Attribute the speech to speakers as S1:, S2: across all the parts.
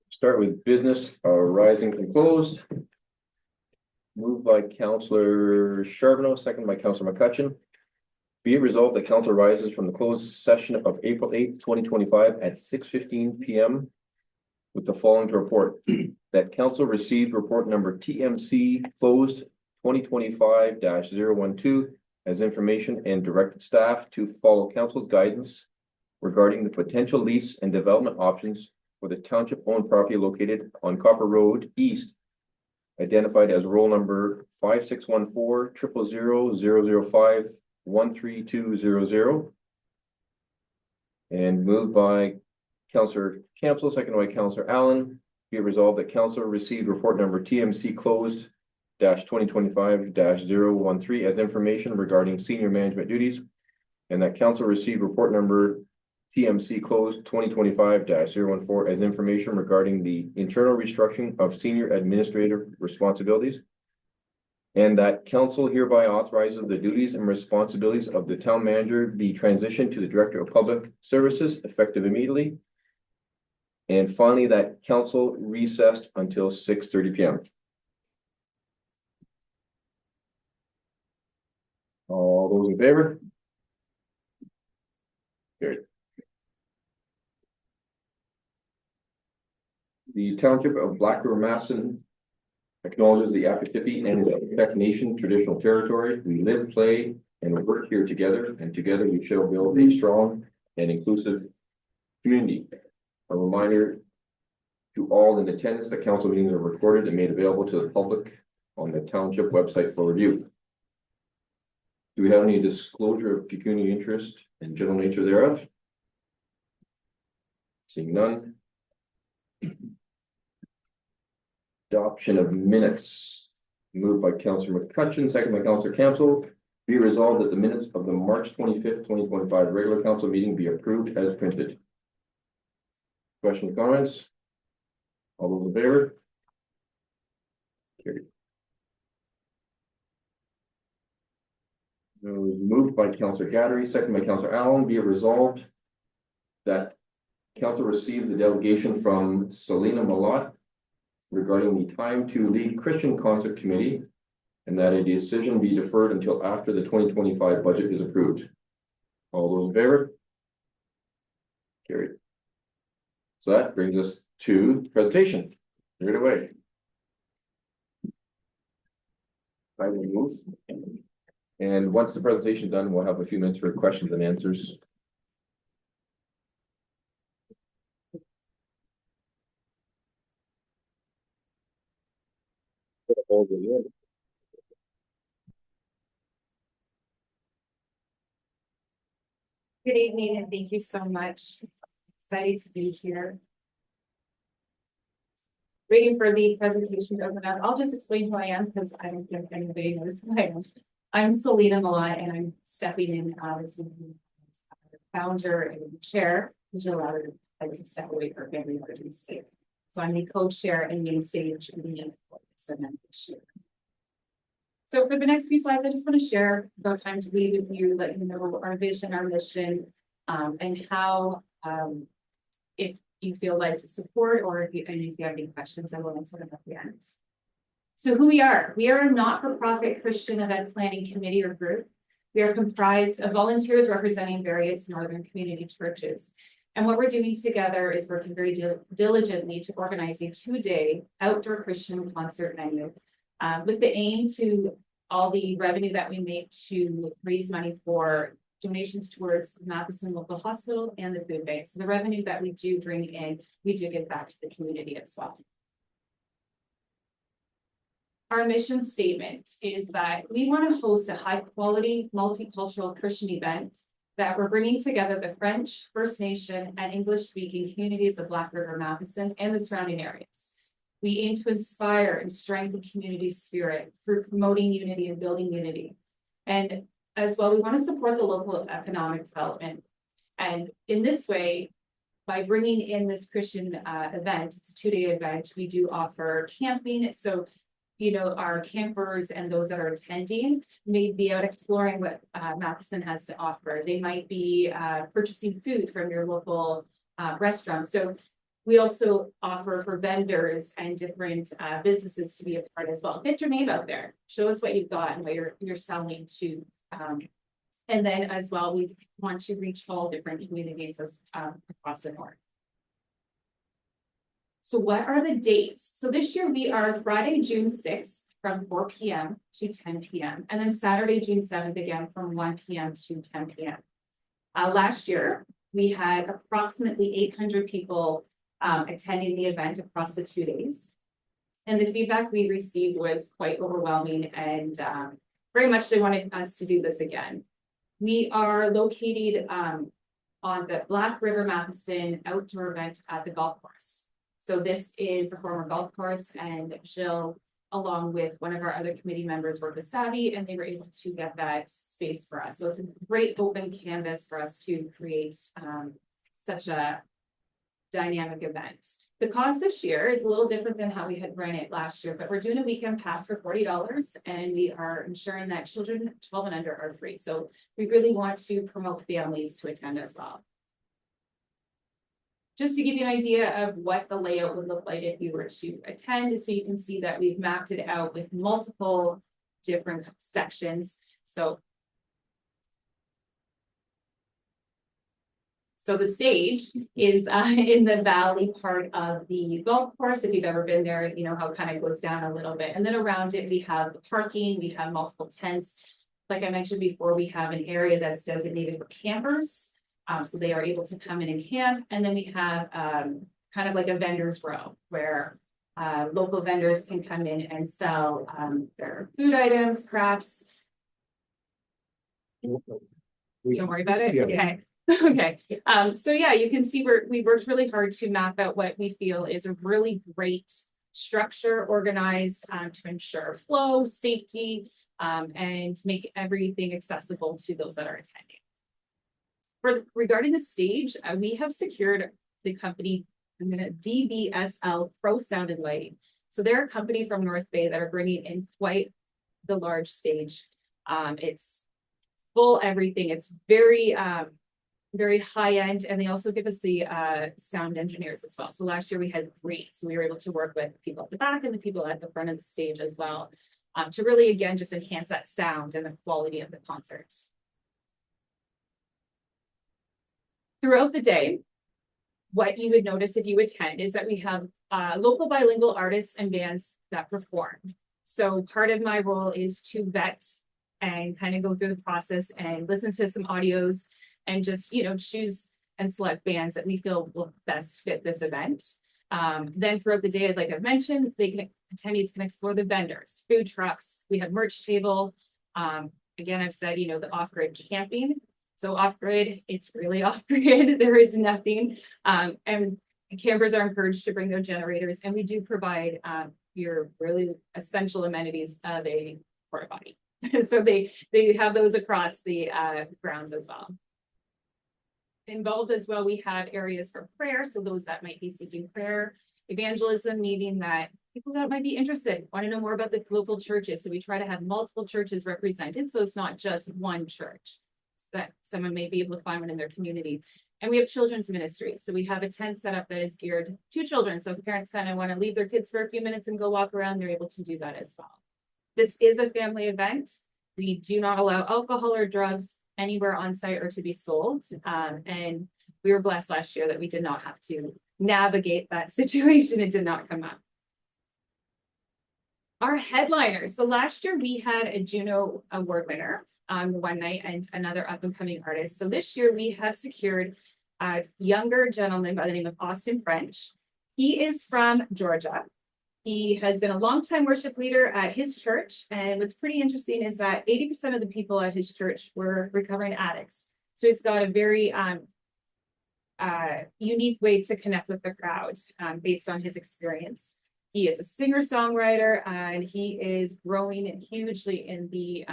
S1: Start with business arising from closed. Moved by Councillor Charbonneau, second by Councillor McCutcheon. Be it resolved that council rises from the closed session of April 8th, 2025 at 6:15 p.m. with the following to report. That council received report number TMC closed 2025-012 as information and directed staff to follow council's guidance regarding the potential lease and development options for the township owned property located on Copper Road East, identified as roll number 5614-000-5-13200, and moved by Councillor Campbell, second by Councillor Allen. Be it resolved that council received report number TMC closed 2025-013 as information regarding senior management duties, and that council received report number TMC closed 2025-014 as information regarding the internal restructuring of senior administrative responsibilities, and that council hereby authorizes the duties and responsibilities of the town manager be transitioned to the Director of Public Services effective immediately. And finally, that council recessed until 6:30 p.m. All those in favor? Carried. The Township of Black River Masson acknowledges the Apitipi and its Apipic Nation traditional territory. We live, play, and work here together, and together we shall build a strong and inclusive community. A reminder to all in attendance that council meetings are recorded and made available to the public on the township website for review. Do we have any disclosure of pecuniary interest and general nature thereof? Seeing none. Adoption of minutes. Moved by Councillor McCutcheon, second by Councillor Campbell. Be resolved that the minutes of the March 25th, 2025 regular council meeting be approved as printed. Questions, comments? All those in favor? Carried. It was moved by Councillor Gaddery, second by Councillor Allen. Be it resolved that council receives a delegation from Selena Malott regarding the Time to Lead Christian Concert Committee, and that a decision be deferred until after the 2025 budget is approved. All those in favor? Carried. So that brings us to presentation. Take it away. I will move. And once the presentation is done, we'll have a few minutes for questions and answers.
S2: Good evening and thank you so much. Excited to be here. Waiting for the presentation to open up. I'll just explain who I am because I don't think anybody knows who I am. I'm Selena Malott and I'm stepping in as founder and chair, which allowed me to step away for family emergency. So I'm the co-chair and main stage in the event this year. So for the next few slides, I just want to share about Time to Lead with you, let you know our vision, our mission, and how, if you feel led to support or if you have any questions, I will answer them at the end. So who we are a not-for-profit Christian event planning committee or group. We are comprised of volunteers representing various northern community churches. And what we're doing together is working very diligently to organize a 2-day outdoor Christian concert venue with the aim to all the revenue that we make to raise money for donations towards Matheson Local Hospital and the food bank. So the revenue that we do bring in, we do give back to the community as well. Our mission statement is that we want to host a high quality multicultural Christian event that we're bringing together the French, First Nation, and English speaking communities of Black River Matheson and the surrounding areas. We aim to inspire and strengthen community spirit through promoting unity and building unity. And as well, we want to support the local economic development. And in this way, by bringing in this Christian event, it's a 2-day event, we do offer camping. So our campers and those that are attending may be out exploring what Matheson has to offer. They might be purchasing food from your local restaurant. So we also offer for vendors and different businesses to be a part as well. Get your name out there. Show us what you've got and what you're selling to. And then as well, we want to reach all different communities across the north. So what are the dates? So this year we are Friday, June 6th from 4 p.m. to 10 p.m. And then Saturday, June 7th again from 1 p.m. to 10 p.m. Last year, we had approximately 800 people attending the event across the 2 days. And the feedback we received was quite overwhelming and very much they wanted us to do this again. We are located on the Black River Matheson outdoor event at the golf course. So this is a former golf course and Jill, along with one of our other committee members, worked with Savvy and they were able to get that space for us. So it's a great open canvas for us to create such a dynamic event. The cost this year is a little different than how we had run it last year, but we're doing a weekend pass for $40 and we are ensuring that children 12 and under are free. So we really want to promote families to attend as well. Just to give you an idea of what the layout would look like if you were to attend, so you can see that we've mapped it out with multiple different sections. So the stage is in the valley part of the golf course. If you've ever been there, you know how it kind of goes down a little bit. And then around it, we have parking, we have multiple tents. Like I mentioned before, we have an area that's designated for campers. So they are able to come in and camp. And then we have kind of like a vendor's row where local vendors can come in and sell their food items, crafts. Don't worry about it.
S1: Yeah.
S2: Okay. Okay. So yeah, you can see we worked really hard to map out what we feel is a really great structure, organized to ensure flow, safety, and make everything accessible to those that are attending. Regarding the stage, we have secured the company, DBSL Pro Sound and Lighting. So they're a company from North Bay that are bringing in quite the large stage. It's full everything. It's very high end, and they also give us the sound engineers as well. So last year we had 3, so we were able to work with people at the back and the people at the front of the stage as well, to really again just enhance that sound and the quality of the concert. Throughout the day, what you would notice if you attend is that we have local bilingual artists and bands that perform. So part of my role is to vet and kind of go through the process and listen to some audios and just, choose and select bands that we feel will best fit this event. Then throughout the day, like I've mentioned, attendees can explore the vendors, food trucks. We have merch table. Again, I've said, the off-grid camping. So off-grid, it's really off-grid. There is nothing. And campers are encouraged to bring their generators. And we do provide your really essential amenities of a porta potty. So they have those across the grounds as well. Involved as well, we have areas for prayer. So those that might be seeking prayer, evangelism, meaning that people that might be interested want to know more about the local churches. So we try to have multiple churches represented. So it's not just one church, that someone may be able to find one in their community. And we have children's ministry. So we have a tent set up that is geared to children. So if parents kind of want to leave their kids for a few minutes and go walk around, they're able to do that as well. This is a family event. We do not allow alcohol or drugs anywhere on site or to be sold. And we were blessed last year that we did not have to navigate that situation. It did not come up. Our headliners. So last year we had a Juno Award winner one night and another up and coming artist. So this year we have secured a younger gentleman by the name of Austin French. He is from Georgia. He has been a longtime worship leader at his church. And what's pretty interesting is that 80% of the people at his church were recovering addicts. So he's got a very unique way to connect with the crowd based on his experience. He is a singer-songwriter and he is growing hugely in the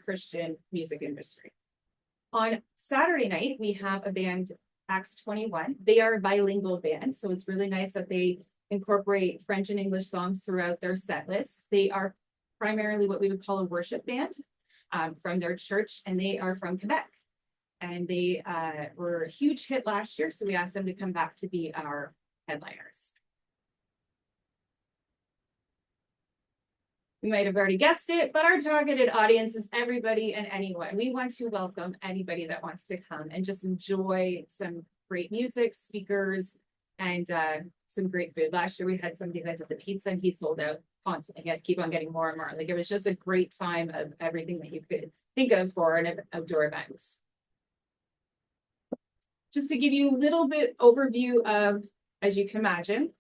S2: Christian music industry. On Saturday night, we have a band, Acts 21. They are a bilingual band, so it's really nice that they incorporate French and English songs throughout their set list. They are primarily what we would call a worship band from their church, and they are from Quebec. And they were a huge hit last year, so we asked them to come back to be our headliners. You might have already guessed it, but our targeted audience is everybody and anyone. We want to welcome anybody that wants to come and just enjoy some great music, speakers, and some great food. Last year we had somebody that did the pizza and he sold out constantly. He had to keep on getting more and more. Like, it was just a great time of everything that you could think of for an outdoor event. Just to give you a little bit overview of, as you can imagine,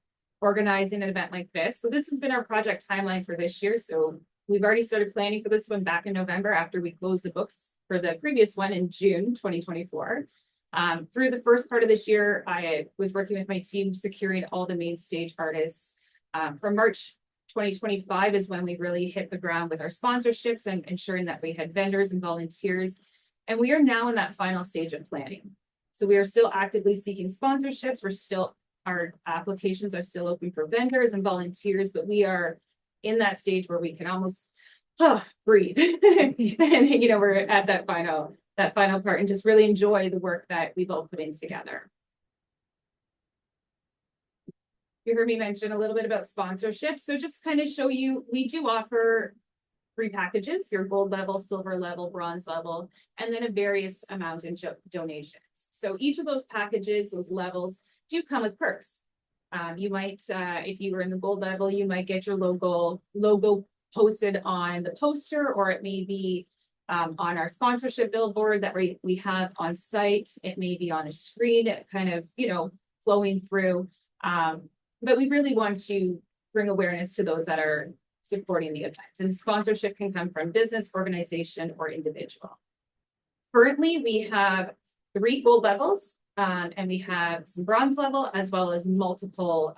S2: organizing an event like this. So this has been our project timeline for this year. So we've already started planning for this one back in November after we closed the books for the previous one in June 2024. Through the first part of this year, I was working with my team securing all the main stage artists. From March 2025 is when we really hit the ground with our sponsorships and ensuring that we had vendors and volunteers. And we are now in that final stage of planning. So we are still actively seeking sponsorships. Our applications are still open for vendors and volunteers, but we are in that stage where we can almost breathe. And we're at that final part and just really enjoy the work that we've all put in together. You heard me mention a little bit about sponsorship. So just kind of show you, we do offer 3 packages: your gold level, silver level, bronze level, and then a various amount in donations. So each of those packages, those levels, do come with perks. You might, if you were in the gold level, you might get your logo posted on the poster, or it may be on our sponsorship billboard that we have on site. It may be on a screen, kind of, flowing through. But we really want to bring awareness to those that are supporting the event. And sponsorship can come from business, organization, or individual. Currently, we have 3 gold levels. And we have some bronze level as well as multiple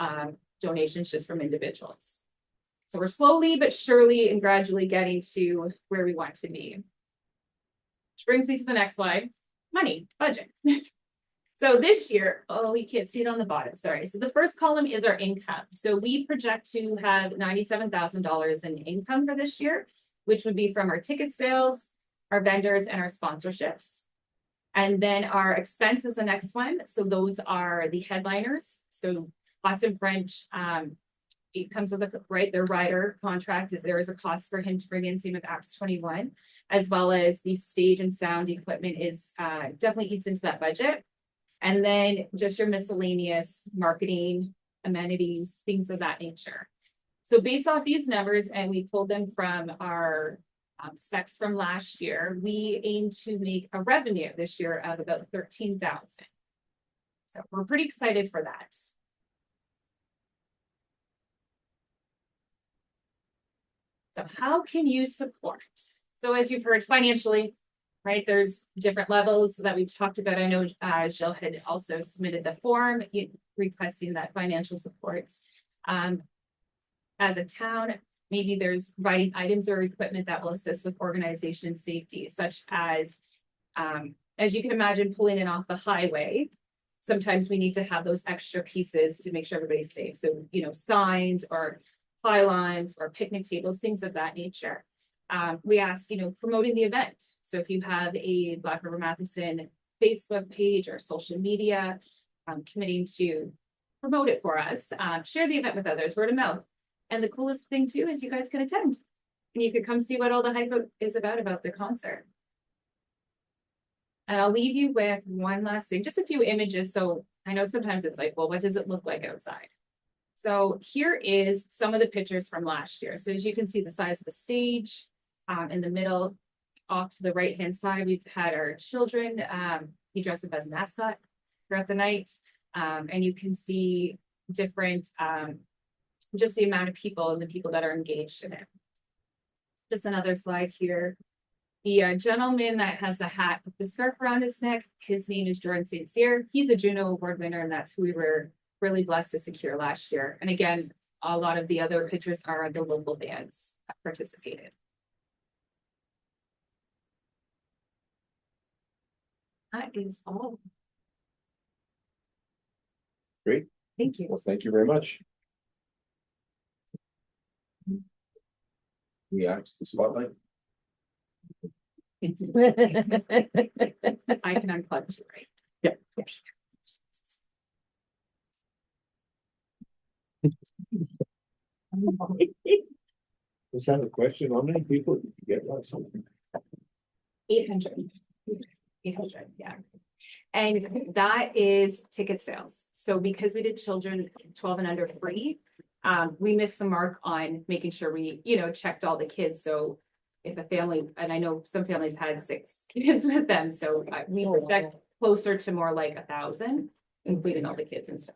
S2: donations just from individuals. So we're slowly but surely and gradually getting to where we want to be. Which brings me to the next slide: money, budget. So this year, you can't see it on the bottom, sorry. So the first column is our income. So we project to have $97,000 in income for this year, which would be from our ticket sales, our vendors, and our sponsorships. And then our expense is the next one. So those are the headliners. So Austin French, it comes with their rider contract. There is a cost for him to bring in, same with Acts 21, as well as the stage and sound equipment is definitely eats into that budget. And then just your miscellaneous marketing, amenities, things of that nature. So based off these numbers, and we pulled them from our specs from last year, we aim to make a revenue this year of about $13,000. So we're pretty excited for that. So how can you support? So as you've heard, financially, right, there's different levels that we've talked about. I know Jill had also submitted the form requesting that financial support. As a town, maybe there's providing items or equipment that will assist with organization safety, such as you can imagine, pulling in off the highway. Sometimes we need to have those extra pieces to make sure everybody's safe. So, signs or pylons or picnic tables, things of that nature. We ask, promoting the event. So if you have a Black River Matheson Facebook page or social media, committing to promote it for us, share the event with others, word of mouth. And the coolest thing too is you guys can attend and you could come see what all the hype is about the concert. And I'll leave you with one last thing, just a few images. So I know sometimes it's like, well, what does it look like outside? So here is some of the pictures from last year. So as you can see, the size of the stage, in the middle, off to the right-hand side, we've had our children, he dressed up as a mascot throughout the night. And you can see different, just the amount of people and the people that are engaged in it. Just another slide here. The gentleman that has a hat with the scarf around his neck, his name is Jordan St. Cyr. He's a Juno Award winner, and that's who we were really blessed to secure last year. And again, a lot of the other pictures are the local bands that participated. That is all.
S1: Great.
S2: Thank you.
S1: Well, thank you very much. We ask the spotlight.
S2: I can unplug you, right?
S1: Yeah.
S3: Just have a question, how many people did you get last time?
S2: 800. 800, yeah. And that is ticket sales. So because we did children 12 and under free, we missed the mark on making sure we, checked all the kids. So if a family, and I know some families had 6 kids with them, so we project closer to more like 1,000, including all the kids and stuff.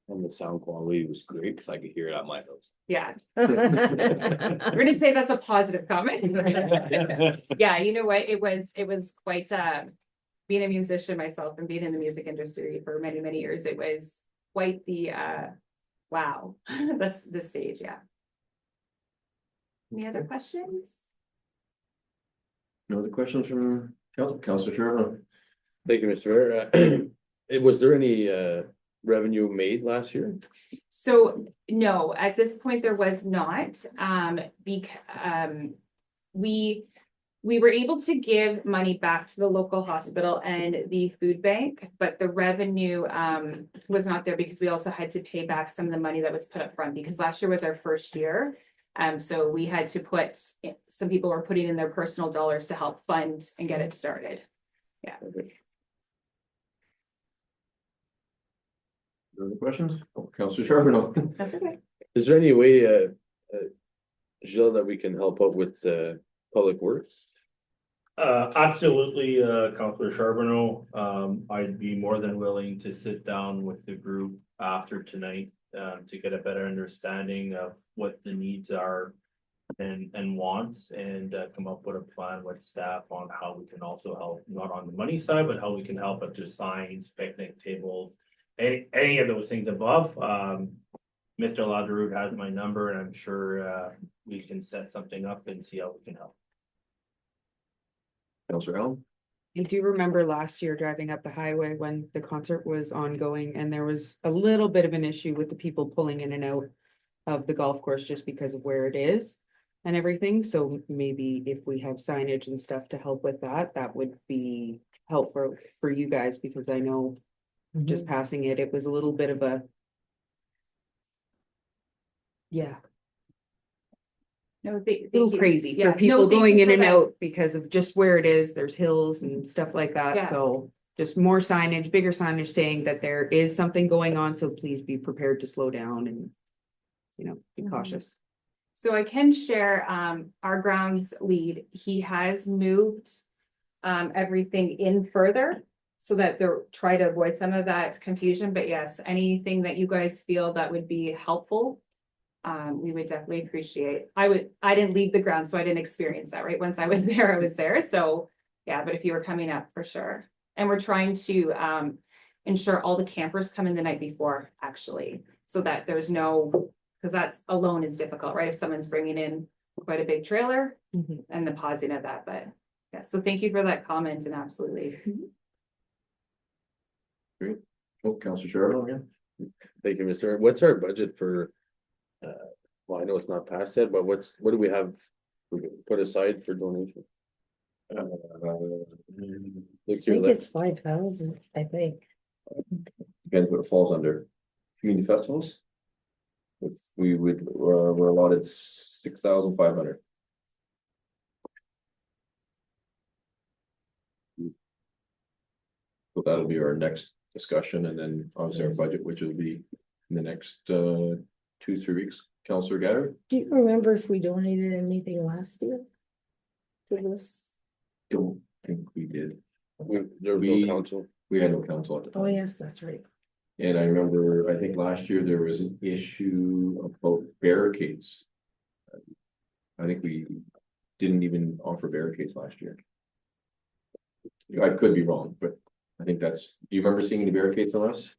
S3: And the sound quality was great, because I could hear it at my house.
S2: Yeah. We're gonna say that's a positive comment. Yeah, you know what? It was quite being a musician myself and being in the music industry for many, many years, it was quite the wow. That's the stage, yeah. Any other questions?
S1: No other questions from Councilor Sherman?
S3: Thank you, Mr. Mayor. Was there any revenue made last year?
S2: So no, at this point, there was not, we were able to give money back to the local hospital and the food bank, but the revenue was not there because we also had to pay back some of the money that was put up front, because last year was our first year. So we had to put, some people were putting in their personal dollars to help fund and get it started. Yeah.
S1: No other questions? Councilor Sherman?
S2: That's okay.
S3: Is there any way, Jill, that we can help out with public works?
S4: Absolutely, Councillor Charbonneau. I'd be more than willing to sit down with the group after tonight to get a better understanding of what the needs are and wants, and come up with a plan with staff on how we can also help, not on the money side, but how we can help up to signs, picnic tables, any of those things above. Mr. Laderoute has my number, and I'm sure we can set something up and see how we can help.
S1: Councilor Allen?
S5: I do remember last year driving up the highway when the concert was ongoing, and there was a little bit of an issue with the people pulling in and out of the golf course just because of where it is and everything. So maybe if we have signage and stuff to help with that, that would be helpful for you guys, because I know just passing it, it was a little bit of a
S2: No,
S5: little crazy for people going in and out because of just where it is. There's hills and stuff like that.
S2: Yeah.
S5: So just more signage, bigger signage saying that there is something going on. So please be prepared to slow down and, be cautious.
S2: So I can share our grounds lead. He has moved everything in further so that they're try to avoid some of that confusion. But yes, anything that you guys feel that would be helpful, we would definitely appreciate. I didn't leave the ground, so I didn't experience that, right? Once I was there, I was there. So yeah, but if you were coming up, for sure. And we're trying to ensure all the campers come in the night before, actually, so that there's no, because that alone is difficult, right? If someone's bringing in quite a big trailer and the pausing of that, but yeah, so thank you for that comment, and absolutely.
S1: Great. Oh, Councilor Sherman again?
S3: Thank you, Mr. Mayor. What's our budget for? Well, I know it's not passed yet, but what do we have put aside for donation? Next year,
S6: It's 5,000, I think.
S1: Depends what it falls under. Community festivals? If we would, we're allotted 6,500. So that'll be our next discussion, and then obviously our budget, which will be in the next 2-3 weeks. Councilor Gatter?
S6: Do you remember if we donated anything last year? To this?
S1: Don't think we did.
S3: there was
S1: We-
S3: no council.
S1: We had no council at the time.
S6: Oh, yes, that's right.
S1: And I remember, I think last year there was an issue about barricades. I think we didn't even offer barricades last year. I could be wrong, but I think that's, do you remember seeing any barricades on us?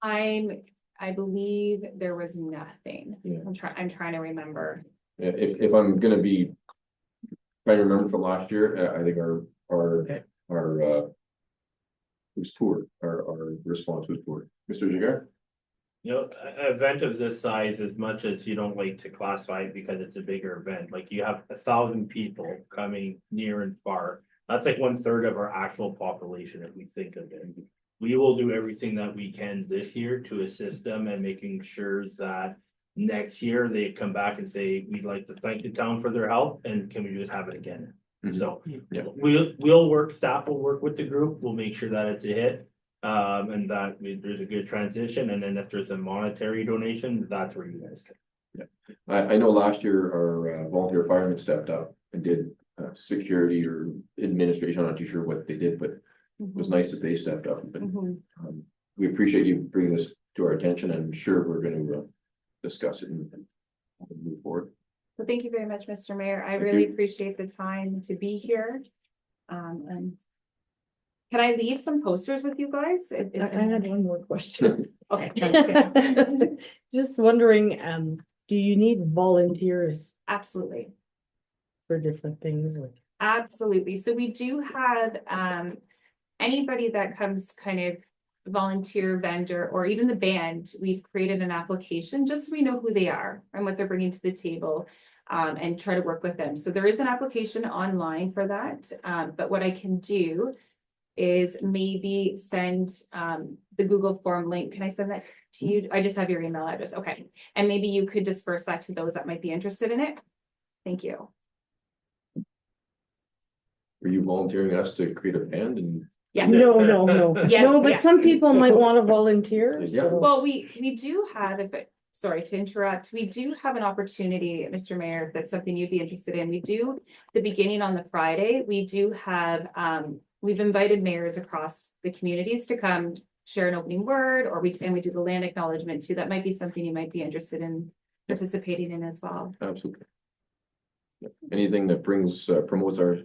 S2: I believe there was nothing.
S1: Yeah.
S2: I'm trying to remember.
S1: If I'm gonna be trying to remember from last year, I think our was poor, our response was poor. Mr. Jagar?
S4: You know, an event of this size, as much as you don't like to classify it because it's a bigger event, like you have 1,000 people coming near and far. That's like 1/3 of our actual population, if we think of it. We will do everything that we can this year to assist them and making sure that next year they come back and say, we'd like to thank the town for their help, and can we just have it again?
S1: Mhm.
S4: So
S1: Yeah.
S4: staff will work with the group, we'll make sure that it's a hit. And that there's a good transition, and then if there's a monetary donation, that's where you guys can.
S1: I know last year our volunteer firemen stepped up and did security or administration. I'm not too sure what they did, but it was nice that they stepped up. And
S5: Mhm.
S1: we appreciate you bringing this to our attention, and I'm sure we're gonna discuss it and move forward.
S2: Well, thank you very much, Mr. Mayor. I
S1: Thank
S2: really
S1: you.
S2: appreciate the time to be here. And can I leave some posters with you guys?
S6: I had one more question.
S2: Okay. understand.
S6: Just wondering, do you need volunteers
S2: Absolutely.
S6: for different things like?
S2: Absolutely. So we do have, anybody that comes kind of volunteer vendor or even the band, we've created an application just so we know who they are and what they're bringing to the table. And try to work with them. So there is an application online for that. But what I can do is maybe send, the Google form link. Can I send that to you? I just have your email address. Okay. And maybe you could disperse that to those that might be interested in it. Thank you.
S1: Are you volunteering us to create a band and?
S2: Yeah.
S6: No,
S2: Yes,
S6: no, but
S2: yes.
S6: some people might want to volunteer,
S1: Yeah.
S6: so.
S2: Well, we do have, sorry to interrupt, we do have an opportunity, Mr. Mayor, if that's something you'd be interested in. We do, the beginning on the Friday, we do have, we've invited mayors across the communities to come share an opening word, or we do the land acknowledgement too. That might be something you might be interested in participating in as well.
S1: Absolutely. Anything that promotes our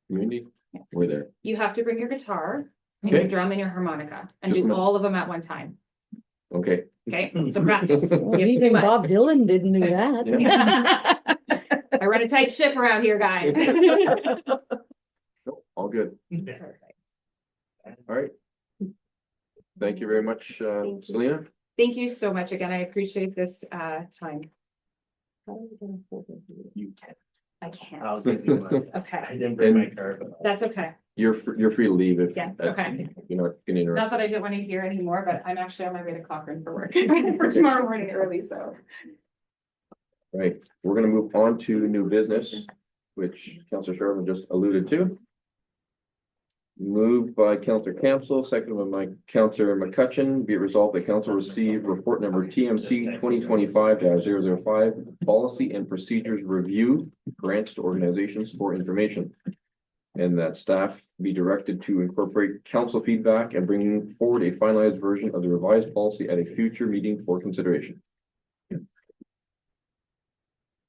S1: community, we're there.
S2: You have to bring your guitar and your
S1: Okay.
S2: drum and your harmonica and
S1: Just
S2: do
S1: a-
S2: all of them at one time.
S1: Okay,
S2: Okay, so practice.
S6: Well,
S2: You have
S6: even
S2: 2 months.
S6: Bob Dylan didn't do that.
S2: I run a tight ship around here, guys.
S1: Nope, all good.
S2: Perfect.
S1: All right. Thank you very much,
S2: Thank you.
S1: Selena.
S2: Thank you so much again. I appreciate this time.
S4: You can.
S2: I can't.
S4: I'll give you one. I
S2: Okay,
S4: didn't bring my card, but.
S2: that's okay.
S1: You're free to leave if.
S2: Yeah, okay.
S1: You're not getting
S2: Not
S1: interrupted.
S2: that I didn't want to hear anymore, but I'm actually on my way to Cochrane for work for tomorrow morning early, so.
S1: Right, we're gonna move on to new business, which Councilor Sherman just alluded to. Moved by Councilor Campbell, seconded by Councilor McCutcheon, be it resolved that council receive report number TMC 2025-005, policy and procedures review, grants to organizations for information. And that staff be directed to incorporate council feedback and bring forward a finalized version of the revised policy at a future meeting for consideration.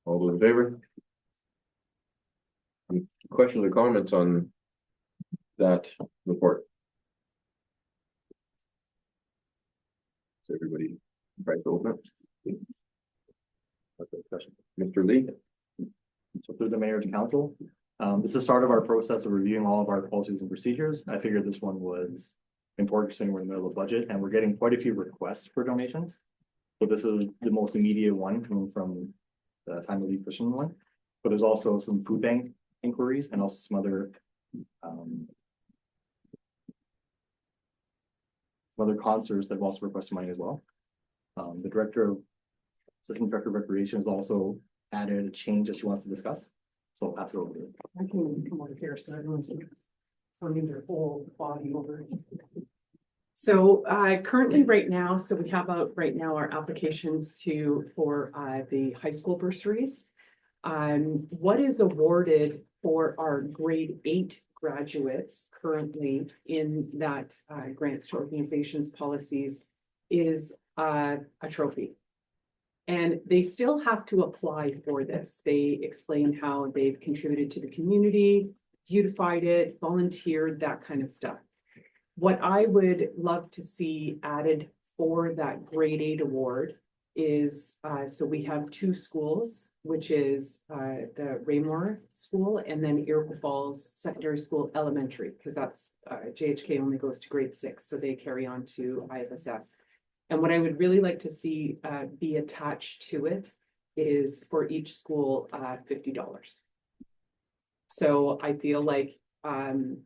S1: All those in favor? Any questions or comments on that report? So everybody, try to open it. Okay, question. Mr. Lee?
S7: So through the mayor to council, this is the start of our process of reviewing all of our policies and procedures. I figured this one was important considering we're in the middle of budget and we're getting quite a few requests for donations. So this is the most immediate one coming from the Time of Leave Christian one, but there's also some food bank inquiries and also some other concerts that have also requested money as well. The Assistant Director of Recreation has also added a change that she wants to discuss. So I'll pass it over to her.
S8: I can come over here so everyone's turning their whole body over. So currently right now, so we have out right now our applications for the high school bursaries. What is awarded for our grade 8 graduates currently in that grants to organizations policies is a trophy. And they still have to apply for this. They explain how they've contributed to the community, beautified it, volunteered, that kind of stuff. What I would love to see added for that grade 8 award is, so we have 2 schools, which is the Raymore School and then Iroquois Falls Secondary School Elementary, because that's JHK only goes to grade 6, so they carry on to IFSS. And what I would really like to see be attached to it is for each school $50. So I feel like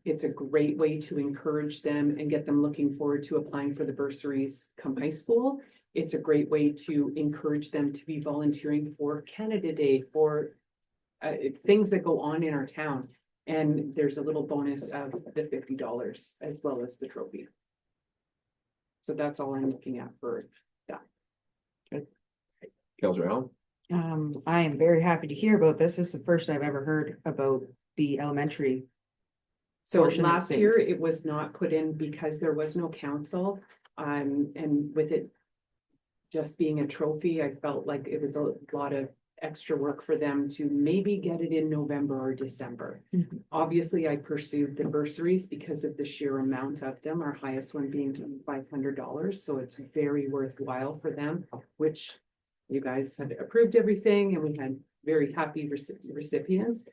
S8: it's a great way to encourage them and get them looking forward to applying for the bursaries come high school. It's a great way to encourage them to be volunteering for Canada Day, for things that go on in our town. And there's a little bonus of the $50 as well as the trophy. So that's all I'm looking at for that.
S1: Counselor Allen?
S5: I am very happy to hear about this. This is the first I've ever heard about the elementary.
S8: So
S5: Portion of
S8: last year,
S5: things.
S8: it was not put in because there was no council. And with it just being a trophy, I felt like it was a lot of extra work for them to maybe get it in November or December.
S5: Mhm.
S8: Obviously, I pursued the bursaries because of the sheer amount of them, our highest one being $500. So it's very worthwhile for them, which you guys had approved everything and we had very happy recipients.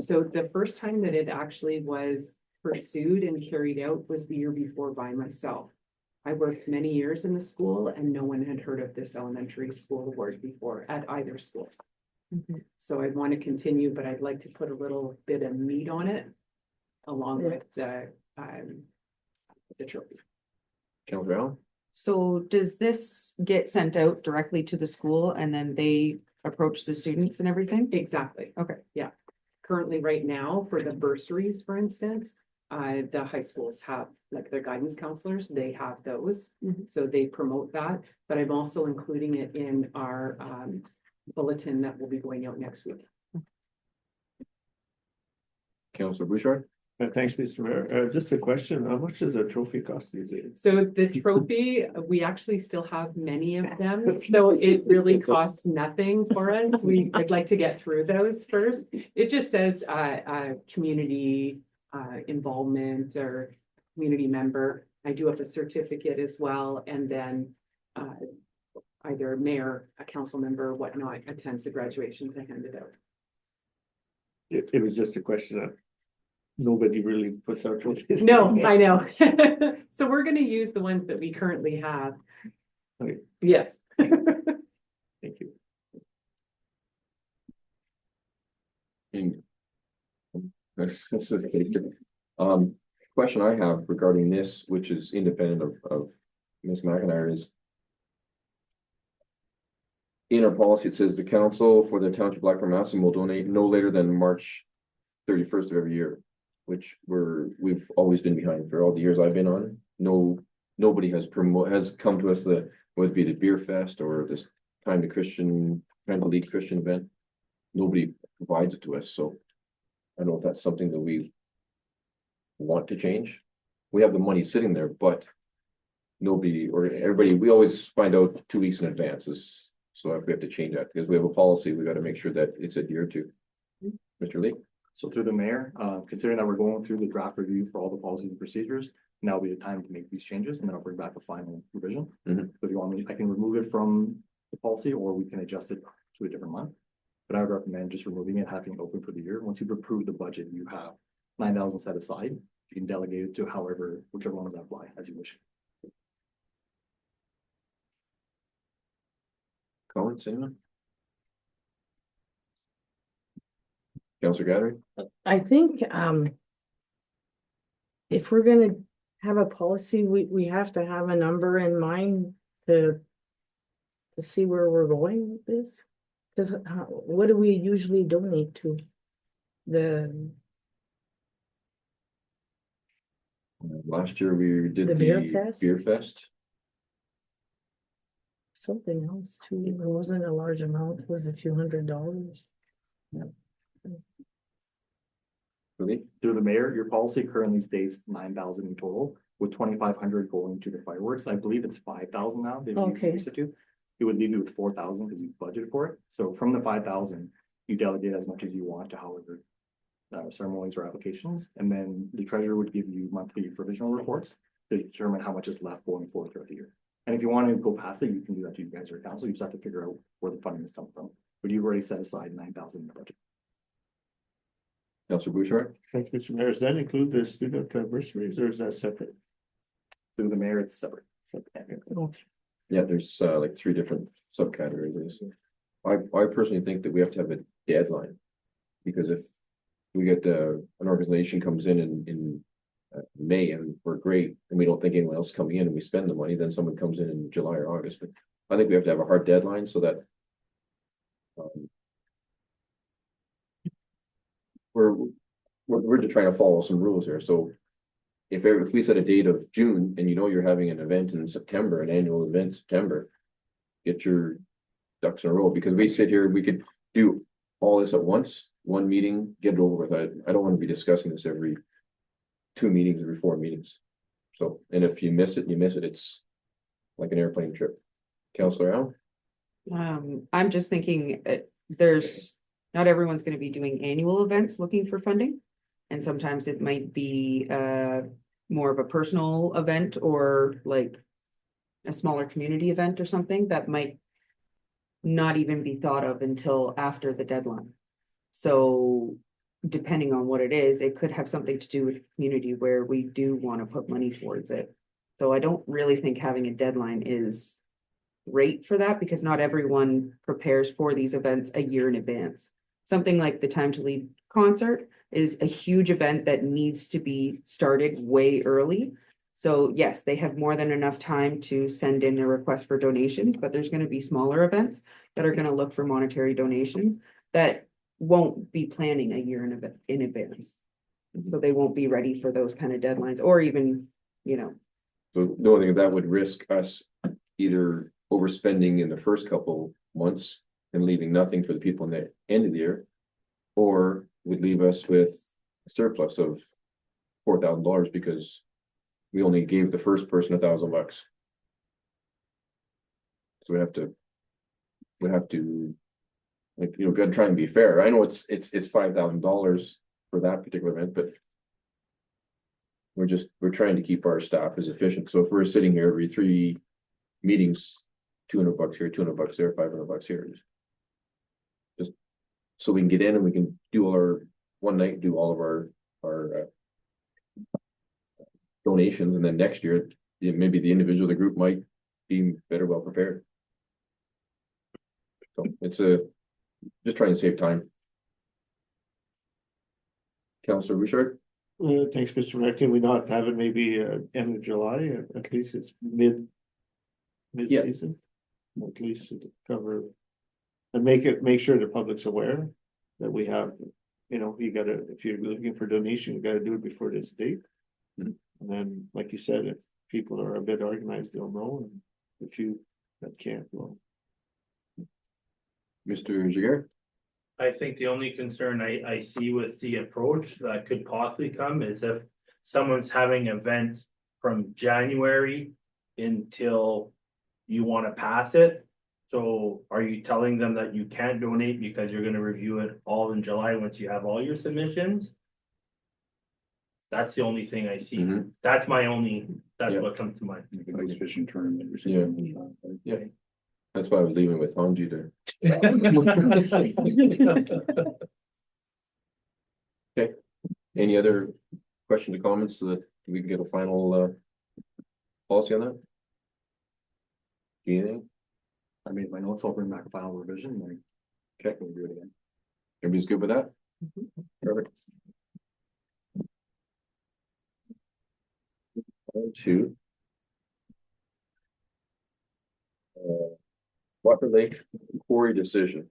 S8: So the first time that it actually was pursued and carried out was the year before by myself. I worked many years in the school and no one had heard of this elementary school award before at either school.
S5: Mhm.
S8: So I want to continue, but I'd like to put a little bit of meat on it along with the trophy.
S1: Counselor Allen?
S5: So does this get sent out directly to the school and then they approach the students and everything?
S8: Exactly.
S5: Okay.
S8: Yeah. Currently, right now, for the bursaries, for instance, the high schools have, like their guidance counselors, they have those.
S5: Mhm.
S8: So they promote that, but I'm also including it in our bulletin that will be going out next week.
S1: Counselor Bouchard?
S9: Thanks, Mr. Mayor. Just a question, how much does a trophy cost these days?
S8: So the trophy, we actually still have many of them, so it really costs nothing for us. I'd like to get through those first. It just says community involvement or community member. I do have a certificate as well, and then either a mayor, a council member, or whatnot attends the graduation to hand it out.
S9: It was just a question that nobody really puts out trophies.
S8: No, I know. So we're gonna use the ones that we currently have.
S9: Okay.
S8: Yes.
S9: Thank you.
S1: That's okay. Question I have regarding this, which is independent of Ms. McIntyre, is in our policy, it says the council for the township of Blackburn Massam will donate no later than March 31st of every year, which we've always been behind for all the years I've been on. Nobody has come to us, whether it be the beer fest or this time to lead Christian event. Nobody provides it to us, so I don't know if that's something that we want to change. We have the money sitting there, but nobody or everybody, we always find out 2 weeks in advance. So if we have to change that, because we have a policy, we got to make sure that it's adhered to. Mr. Lee?
S7: So through the mayor, considering that we're going through the draft review for all the policies and procedures, now will be the time to make these changes and then I'll bring back a final revision.
S1: Mhm.
S7: So if you want me, I can remove it from the policy or we can adjust it to a different month. But I would recommend just removing it, having it open for the year. Once you've approved the budget, you have 9,000 set aside. You can delegate it to whichever one of that apply as you wish.
S1: Comments, anyone? Councilor Gathering?
S6: I think, if we're gonna have a policy, we have to have a number in mind to see where we're going with this. Cause what do we usually donate to?
S1: Last year we did
S6: The beer fest?
S1: Beer fest.
S6: Something else too, it wasn't a large amount, it was a few $100s.
S1: Really?
S7: Through the mayor, your policy currently states 9,000 in total, with 2,500 going to the fireworks. I believe it's 5,000 now. They've
S6: Okay.
S7: increased it to. It would leave you with 4,000 because you budgeted for it. So from the 5,000, you delegate as much as you want to however ceremonies or applications, and then the treasurer would give you monthly provisional reports to determine how much is left going forward throughout the year. And if you want to go past it, you can do that to you guys or council. You just have to figure out where the funding is coming from. But you've already set aside 9,000 in the budget.
S1: Councilor Bouchard?
S9: Thanks, Mr. Mayor. Does that include the student bursaries or is that separate?
S7: Through the mayor, it's separate.
S1: Yeah, there's like 3 different subcategories. of this. I personally think that we have to have a deadline. Because if we get an organization comes in May and we're great, and we don't think anyone else is coming in and we spend the money, then someone comes in July or August, but I think we have to have a hard deadline so that. We're just trying to follow some rules here, so. If we set a date of June and you know you're having an event in September, an annual event in September. Get your ducks in a row, because we sit here, we could do all this at once, one meeting, get it over with. I don't want to be discussing this every 2 meetings, every 4 meetings. So, and if you miss it, you miss it. It's like an airplane trip. Counselor Al?
S5: I'm just thinking, not everyone's gonna be doing annual events looking for funding. And sometimes it might be, more of a personal event or like a smaller community event or something that might not even be thought of until after the deadline. So depending on what it is, it could have something to do with the community where we do want to put money towards it. So I don't really think having a deadline is great for that, because not everyone prepares for these events a year in advance. Something like the Time to Lead concert is a huge event that needs to be started way early. So yes, they have more than enough time to send in their request for donations, but there's going to be smaller events that are going to look for monetary donations that won't be planning a year in advance. So they won't be ready for those kind of deadlines, or even,
S1: So the only thing that would risk us either overspending in the first couple months and leaving nothing for the people in the end of the year. Or would leave us with a surplus of $4,000 because we only gave the first person $1,000. So we have to, like, gotta try and be fair. I know it's $5,000 for that particular event, but we're trying to keep our staff as efficient. So if we're sitting here every 3 meetings, $200 here, $200 there, $500 here. Just so we can get in and we can do one night, do all of our donations, and then next year, maybe the individual, the group might be better well prepared. So it's just trying to save time. Councillor Bouchard?
S9: Thanks, Mr. Mayor. Can we not have it maybe end of July, at least it's mid-season? At least to cover and make sure the public's aware that we have, if you're looking for donation, you gotta do it before this date.
S1: Mhm.
S9: And then, like you said, if people are a bit organized, they'll know, and if you that can't, well.
S1: Mr. Jager?
S4: I think the only concern I see with the approach that could possibly come is if someone's having an event from January until you want to pass it. So are you telling them that you can't donate because you're gonna review it all in July once you have all your submissions? That's the only thing I see.
S1: Mhm.
S4: That's
S1: Yeah.
S4: what comes to mind.
S7: Fishing tournament.
S1: Yeah. That's why I was leaving with Anju there. Okay, any other questions or comments so that we can get a final policy on that? Anything?
S7: I made my notes, I'll bring back a final revision and check and do it again.
S1: Everybody's good with that? Perfect. Two. Water Lake quarry discussion,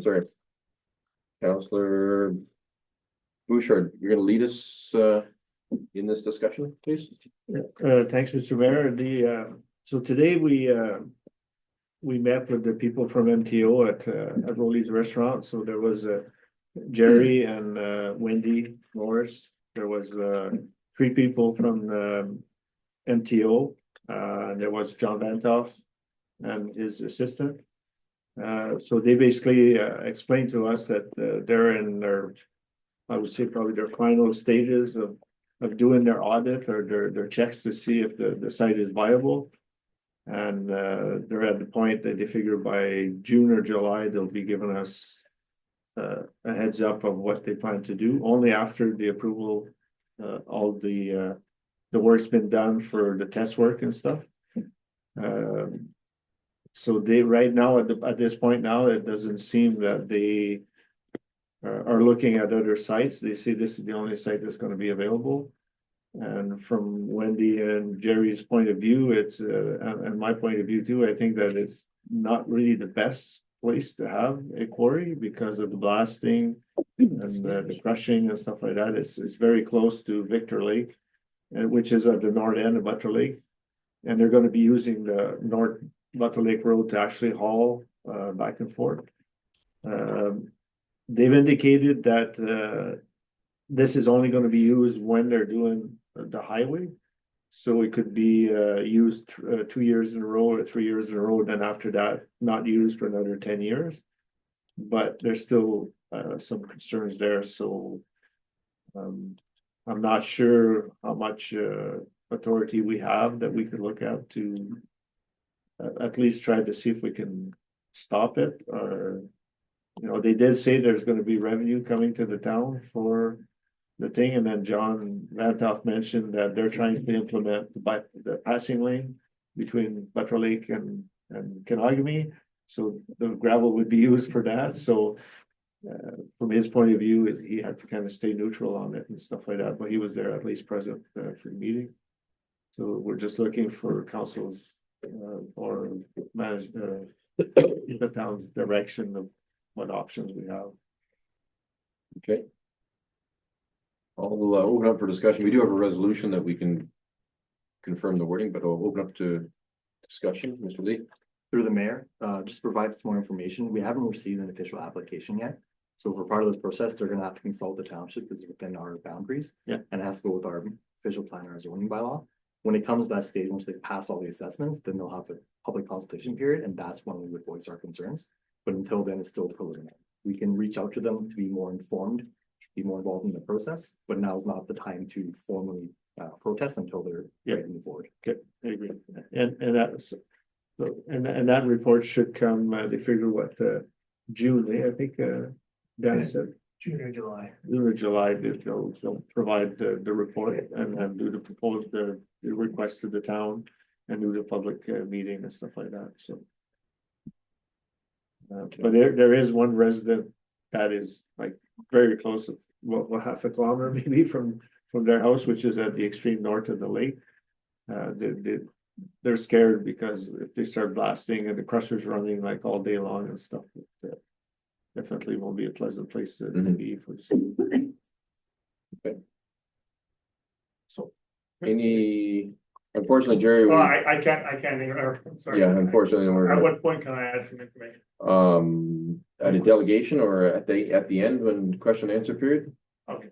S1: sorry. Councillor Bouchard, you're gonna lead us in this discussion, please?
S9: Thanks, Mr. Mayor. So today we met with the people from MTO at Rolly's Restaurant. So there was Jerry and Wendy Morris. There was 3 people from MTO. There was John Vantoff and his assistant. So they basically explained to us that they're in their, I would say probably their final stages of doing their audit or their checks to see if the site is viable. And they're at the point that they figure by June or July, they'll be giving us a heads up of what they plan to do, only after the approval, all the work's been done for the test work and stuff. So they, right now, at this point now, it doesn't seem that they are looking at other sites. They see this is the only site that's gonna be available. And from Wendy and Jerry's point of view, it's, and my point of view too, I think that it's not really the best place to have a quarry because of the blasting and the crushing and stuff like that. It's very close to Victor Lake, which is at the north end of Butler Lake. And they're gonna be using the North Butler Lake Road to actually haul back and forth. They've indicated that this is only gonna be used when they're doing the highway. So it could be used 2 years in a row or 3 years in a row, then after that, not used for another 10 years. But there's still some concerns there, so I'm not sure how much authority we have that we could look at to at least try to see if we can stop it, or, you know, they did say there's gonna be revenue coming to the town for the thing, and then John Vantoff mentioned that they're trying to implement the passing lane between Butler Lake and Kenogami. So the gravel would be used for that, so from his point of view, is he had to kind of stay neutral on it and stuff like that, but he was there at least present for the meeting. So we're just looking for council's or manage the town's direction of what options we have.
S1: Okay. I'll open up for discussion. We do have a resolution that we can confirm the wording, but I'll open up to discussion. Mr. Lee?
S7: Through the mayor, just provide some more information. We haven't received an official application yet. So for part of this process, they're gonna have to consult the township because it's within our boundaries.
S9: Yeah.
S7: And it has to go with our official plan or zoning bylaw. When it comes to that stage, once they pass all the assessments, then they'll have a public consultation period, and that's when we would voice our concerns. But until then, it's still preliminary. We can reach out to them to be more informed, be more involved in the process, but now is not the time to formally protest until they're ready to move forward.
S9: Okay, I agree. And that's, so, and that report should come, they figure what, June, I think, Dan said.
S7: June or July.
S9: June or July, they'll provide the report and then do the proposed, the request to the town and do the public meeting and stuff like that, so. But there is one resident that is like very close, well, half a kilometer maybe from their house, which is at the extreme north of the lake. They're scared because if they start blasting and the crusher's running like all day long and stuff, it definitely won't be a pleasant place to be for the city.
S1: Okay. So, unfortunately, Jerry.
S9: Well, I can't, sorry.
S1: Yeah, unfortunately,
S9: At what point can I add some information?
S1: At a delegation or at the end when question and answer period?
S9: Okay.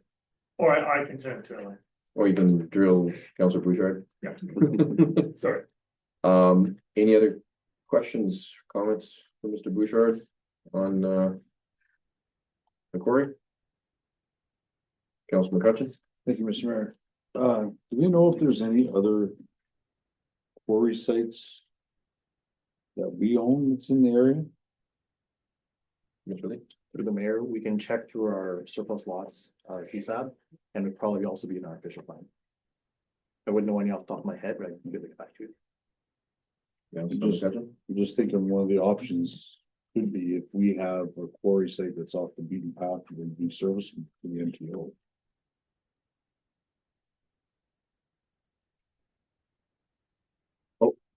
S9: Or I can send it to him.
S1: Or you can drill Councilor Bouchard?
S9: Yeah. Sorry.
S1: Any other questions, comments for Mr. Bouchard on the quarry? Councilor McCutcheon?
S10: Thank you, Mr. Mayor. Do we know if there's any other quarry sites that we own that's in the area?
S1: Mr. Lee?
S7: Through the mayor, we can check through our surplus lots, PSAB, and it'd probably also be in our official plan. I wouldn't know any off the top of my head, but I can get it back to you.
S10: I'm just thinking one of the options could be if we have a quarry site that's off the beaten path, we'd be servicing to the MTO.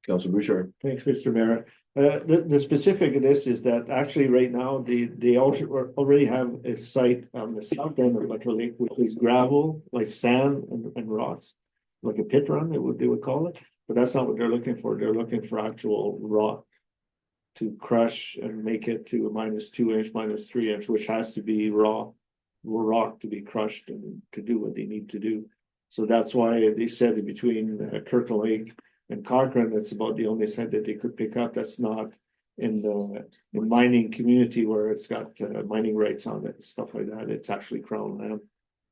S1: Councilor Bouchard?
S9: Thanks, Mr. Mayor. The specific of this is that actually right now, they also already have a site on the south end of Butler Lake, which is gravel, like sand and rocks. Like a pit run, they would call it, but that's not what they're looking for. They're looking for actual rock to crush and make it to a -2 inch, -3 inch, which has to be raw rock to be crushed and to do what they need to do. So that's why they said between Kirkland Lake and Cochrane, it's about the only site that they could pick up that's not in the mining community where it's got mining rights on it and stuff like that. It's actually Crown land.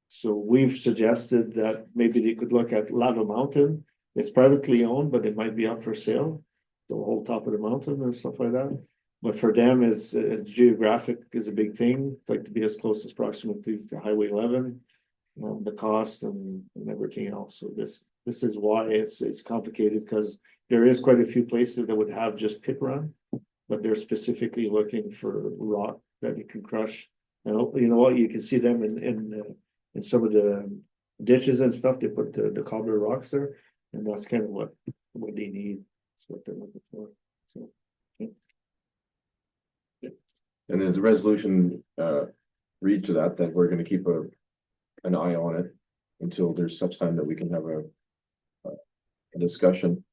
S9: So we've suggested that maybe they could look at Lava Mountain. It's privately owned, but it might be up for sale. The whole top of the mountain and stuff like that. But for them, it's geographic is a big thing. It's like to be as close as proximity to Highway 11, the cost and everything else. So This is why it's complicated, because there is quite a few places that would have just pit run. But they're specifically looking for rock that you can crush. And you know what, you can see them in some of the ditches and stuff, they put the cobbler rocks there. And that's kind of what they need, that's what they're looking for, so.
S1: And there's a resolution, read to that we're gonna keep an eye on it until there's such time that we can have a discussion.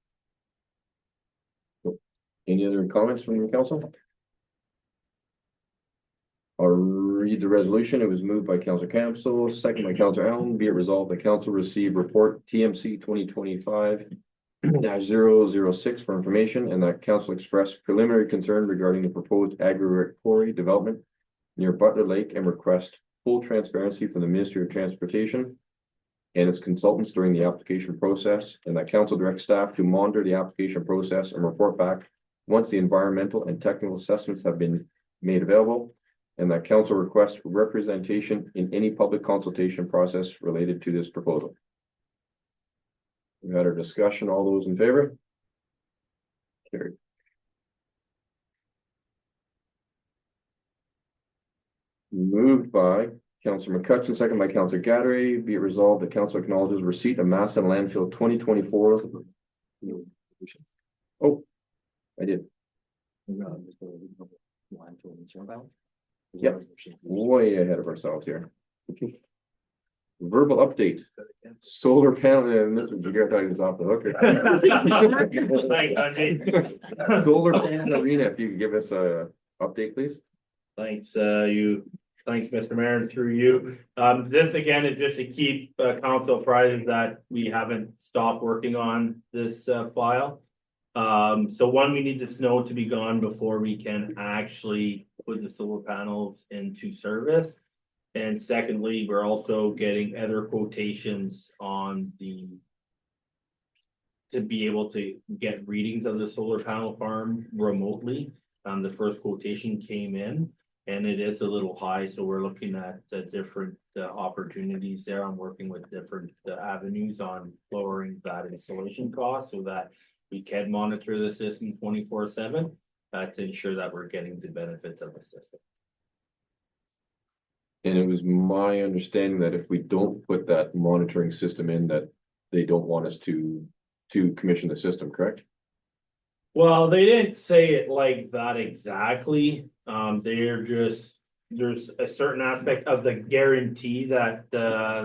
S1: Any other comments from the council? I'll read the resolution. It was moved by Councilor Campbell, second by Councilor Allen. Be it resolved, the council receive report TMC 2025-006 for information, and that council expressed preliminary concern regarding the proposed aggregate quarry development near Butler Lake and request full transparency from the Ministry of Transportation and its consultants during the application process, and that council directs staff to monitor the application process and report back once the environmental and technical assessments have been made available, and that council requests representation in any public consultation process related to this proposal. We had our discussion. All those in favor? Carried. Moved by Councilor McCutcheon, second by Councilor Gattary. Be it resolved, the council acknowledges receipt of Mass and Landfill 2024. Oh, I did. Yep. Way ahead of ourselves here. Verbal update. Solar panel, and this is off the hook. Solar panel arena, if you could give us a update, please.
S4: Thanks, thanks, Mr. Mayor, and through you. This again is just to keep council apprised that we haven't stopped working on this file. So one, we need the snow to be gone before we can actually put the solar panels into service. And secondly, we're also getting other quotations on to be able to get readings of the solar panel farm remotely. The first quotation came in and it is a little high, so we're looking at different opportunities there. I'm working with different avenues on lowering that installation cost so that we can monitor the system 24/7 to ensure that we're getting the benefits of the system.
S1: And it was my understanding that if we don't put that monitoring system in, that they don't want us to commission the system, correct?
S4: Well, they didn't say it like that exactly. They're just, there's a certain aspect of the guarantee that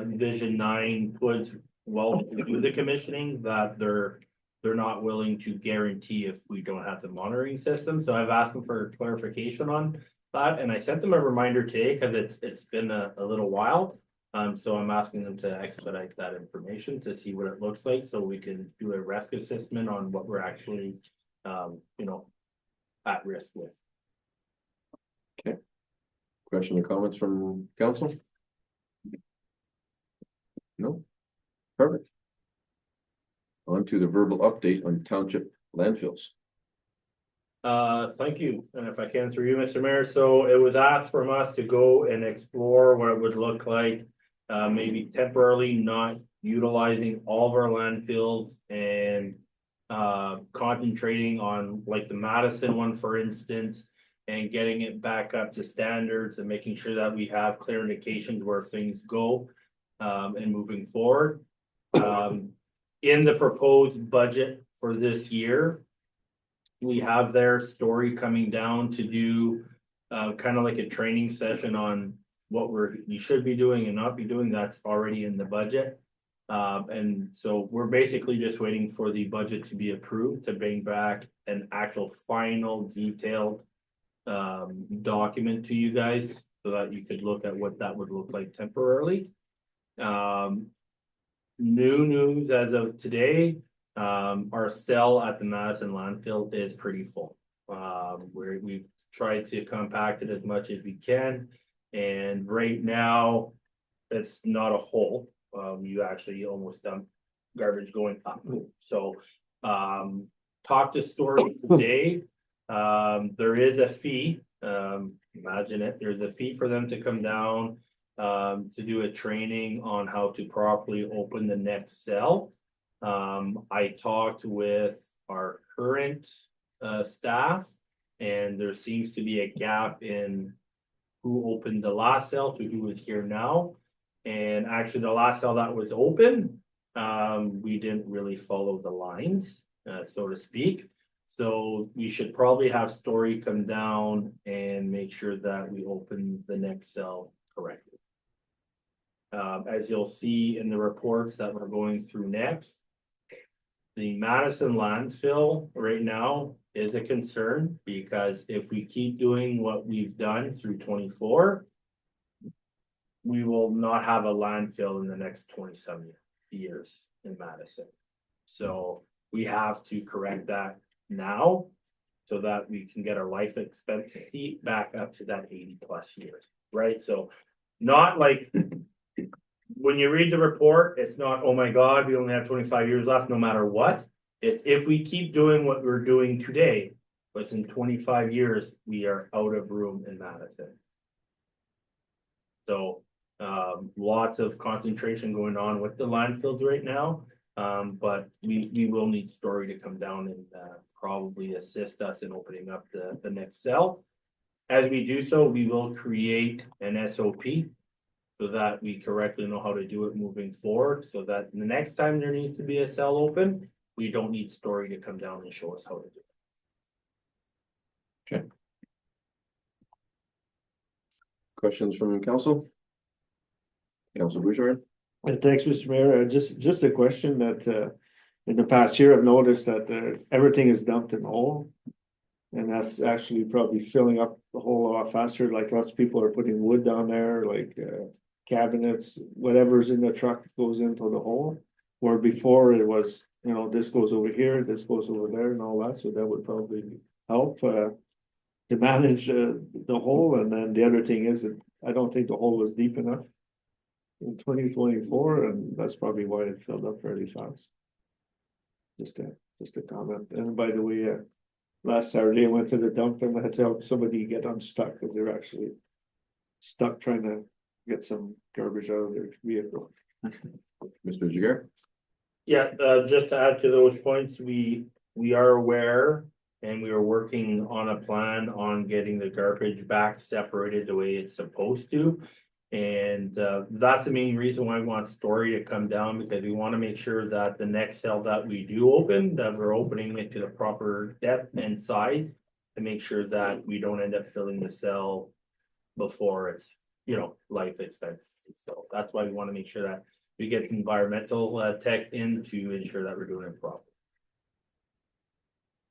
S4: Vision 9 puts well through the commissioning that they're not willing to guarantee if we don't have the monitoring system. So I've asked them for clarification on that, and I sent them a reminder today because it's been a little while. So I'm asking them to expedite that information to see what it looks like so we can do a risk assessment on what we're actually at risk with.
S1: Okay. Question or comments from council? No? Perfect. On to the verbal update on township landfills.
S4: Thank you, and if I can through you, Mr. Mayor, so it was asked from us to go and explore what it would look like. Maybe temporarily not utilizing all of our landfills and concentrating on like the Madison one, for instance, and getting it back up to standards and making sure that we have clear indications where things go and moving forward. In the proposed budget for this year, we have their story coming down to do kind of like a training session on what we should be doing and not be doing. That's already in the budget. And so we're basically just waiting for the budget to be approved to bring back an actual final detailed document to you guys so that you could look at what that would look like temporarily. New news as of today, our cell at the Madison landfill is pretty full. We've tried to compact it as much as we can, and right now it's not a hole. You actually almost dump garbage going up. So talk to storage today. There is a fee. Imagine it. There's a fee for them to come down to do a training on how to properly open the next cell. I talked with our current staff, and there seems to be a gap in who opened the last cell to who is here now. And actually, the last cell that was open, we didn't really follow the lines, so to speak. So we should probably have Story come down and make sure that we open the next cell correctly. As you'll see in the reports that we're going through next, the Madison landfill right now is a concern, because if we keep doing what we've done through 24, we will not have a landfill in the next 27 years in Madison. So we have to correct that now, so that we can get our life expectancy back up to that 80+ years, right? So not like when you read the report, it's not, oh my God, we only have 25 years left, no matter what. It's if we keep doing what we're doing today, but in 25 years, we are out of room in Madison. So lots of concentration going on with the landfills right now. But we will need Story to come down and probably assist us in opening up the next cell. As we do so, we will create an SOP so that we correctly know how to do it moving forward, so that the next time there needs to be a cell open, we don't need Story to come down and show us how to do it.
S1: Okay. Questions from council? Council Bouchard?
S9: Thanks, Mr. Mayor. Just a question that, in the past year, I've noticed that, everything is dumped in Hole. And that's actually probably filling up the hole a lot faster, like lots of people are putting wood down there, like, cabinets, whatever's in the truck goes into the hole. Where before it was, you know, this goes over here, this goes over there and all that, so that would probably help, to manage, the hole. And then the other thing is that I don't think the hole was deep enough in 2024, and that's probably why it filled up fairly fast. Just a comment. And by the way, last Saturday I went to the dump and I had to help somebody get unstuck because they're actually stuck trying to get some garbage out of their vehicle.
S1: Mr. Jagger?
S4: Yeah, just to add to those points, we are aware, and we are working on a plan on getting the garbage back separated the way it's supposed to. And that's the main reason why we want Story to come down, because we want to make sure that the next cell that we do open, that we're opening it to the proper depth and size, to make sure that we don't end up filling the cell before it's, you know, life expectancy. So that's why we want to make sure that we get environmental tech in to ensure that we're doing it properly.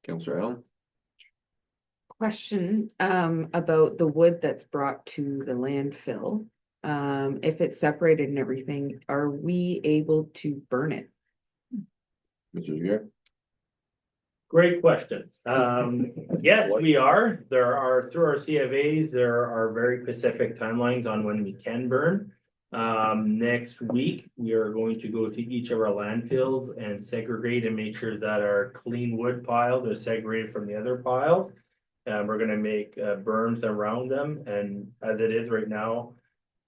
S1: Councilor Allen?
S5: Question, about the wood that's brought to the landfill. If it's separated and everything, are we able to burn it?
S1: Mr. Jagger?
S4: Great question. Yes, we are. There are, through our CFAs, there are very specific timelines on when we can burn. Next week, we are going to go to each of our landfills and segregate and make sure that our clean wood piles are segregated from the other piles. We're gonna make berms around them, and as it is right now,